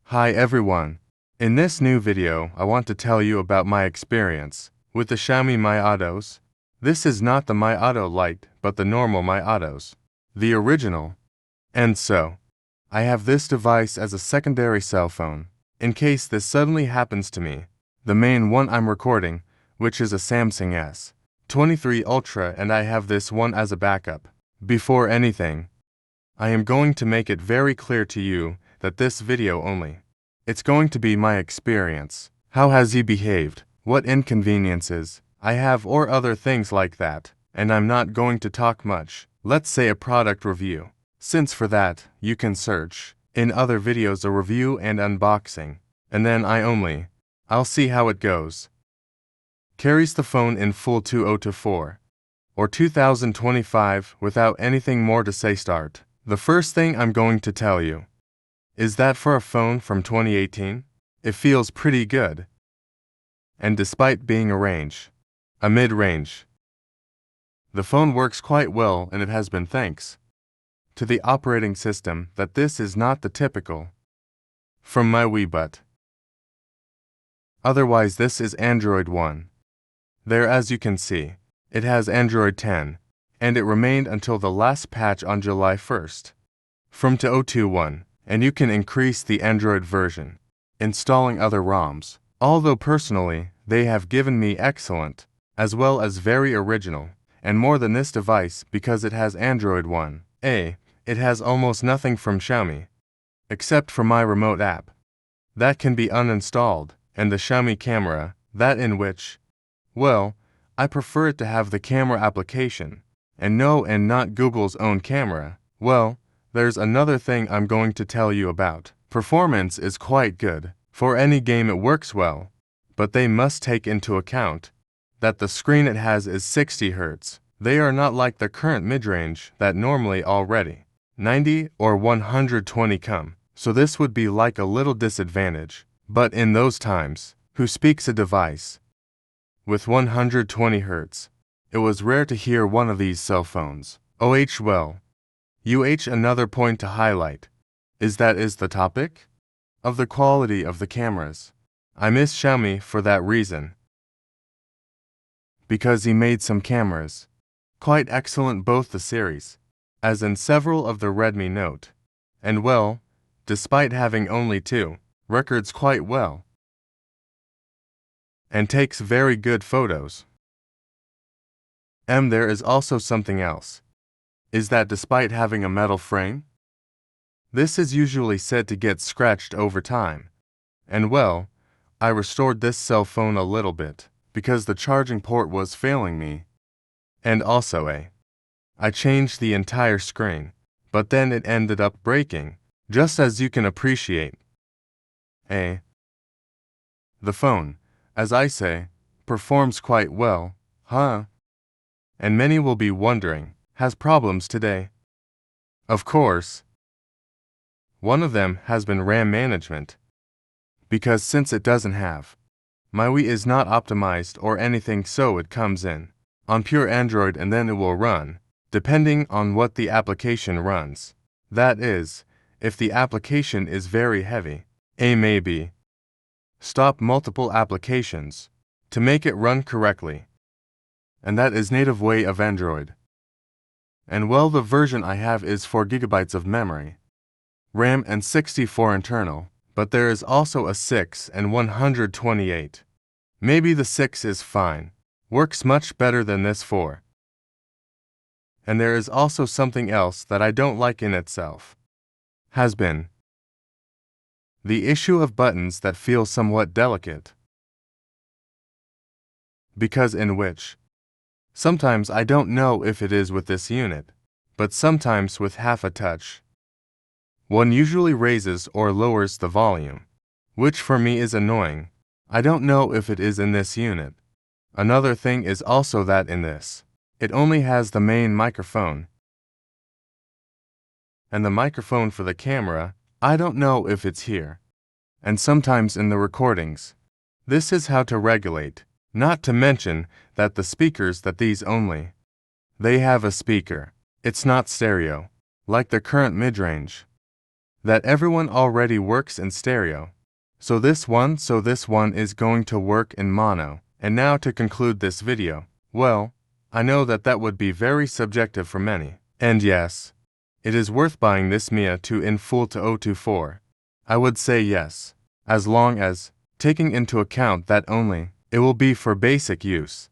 Hi everyone. In this new video, I want to tell you about my experience with the Xiaomi Mi A2s. This is not the Mi A2 Lite, but the normal Mi A2s, the original. And so, I have this device as a secondary cell phone, in case this suddenly happens to me. The main one I'm recording, which is a Samsung S23 Ultra, and I have this one as a backup. Before anything, I am going to make it very clear to you that this video only. It's going to be my experience. How has he behaved? What inconveniences I have, or other things like that. And I'm not going to talk much. Let's say a product review. Since for that, you can search in other videos a review and unboxing. And then I'll see how it goes. Carries the phone in full 2024 or 2025 without anything more to say. Start. The first thing I'm going to tell you is that for a phone from 2018, it feels pretty good. And despite being a mid-range, the phone works quite well, and it has been thanks to the operating system that this is not the typical from my Wii, but otherwise this is Android 1. There, as you can see, it has Android 10, and it remained until the last patch on July 1st. From 2021, and you can increase the Android version, installing other ROMs. Although personally, they have given me excellent, as well as very original, and more than this device because it has Android 1. It has almost nothing from Xiaomi, except for my remote app. That can be uninstalled, and the Xiaomi camera, that in which, well, I prefer it to have the camera application, and not Google's own camera. Well, there's another thing I'm going to tell you about. Performance is quite good. For any game it works well, but they must take into account that the screen it has is 60 Hz. They are not like the current mid-range that normally already 90 or 120 come, so this would be like a little disadvantage. But in those times, who speaks a device with 120 Hz? It was rare to hear one of these cell phones. Another point to highlight is the topic of the quality of the cameras. I miss Xiaomi for that reason, because he made some cameras quite excellent, both the series, as in several of the Redmi Note, and well, despite having only 2, records quite well, and takes very good photos. There is also something else, is that despite having a metal frame, this is usually said to get scratched over time. And well, I restored this cell phone a little bit, because the charging port was failing me. And also I changed the entire screen, but then it ended up breaking, just as you can appreciate. The phone, as I say, performs quite well, huh? And many will be wondering, has problems today? Of course. One of them has been RAM management, because since it doesn't have, my Wii is not optimized or anything, so it comes in on pure Android, and then it will run, depending on what the application runs. That is, if the application is very heavy, maybe stop multiple applications to make it run correctly. And that is native way of Android. And well, the version I have is 4 GB of memory, RAM, and 64 internal, but there is also a 6 and 128. Maybe the 6 is fine, works much better than this 4. And there is also something else that I don't like in itself, has been the issue of buttons that feel somewhat delicate, because in which sometimes I don't know if it is with this unit, but sometimes with half a touch, one usually raises or lowers the volume, which for me is annoying. I don't know if it is in this unit. Another thing is also that in this, it only has the main microphone, and the microphone for the camera, I don't know if it's here. And sometimes in the recordings, this is how to regulate. Not to mention that the speakers that these only, they have a speaker. It's not stereo, like the current mid-range. that everyone already works in stereo. So this one is going to work in mono. And now to conclude this video, well, I know that would be very subjective for many. And yes, it is worth buying this Mi A2 in full to 024. I would say yes, as long as, taking into account that only, it will be for basic use.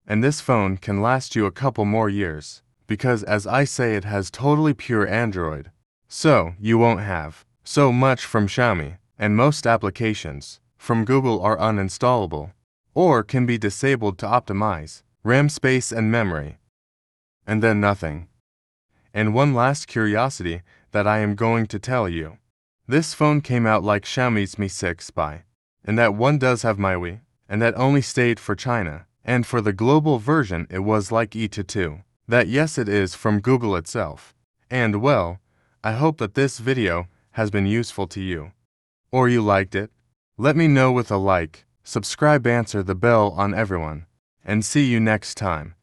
And this phone can last you a couple more years, because as I say it has totally pure Android. So, you won't have so much from Xiaomi, and most applications from Google are uninstallable, or can be disabled to optimize RAM space and memory. And then nothing. And one last curiosity that I am going to tell you. This phone came out like Xiaomi's Mi 6 by, and that one does have MIUI, and that only stayed for China, and for the global version it was like E2. That yes it is from Google itself. And well, I hope that this video has been useful to you. Or you liked it? Let me know with a like, subscribe, answer the bell on everyone, and see you next time.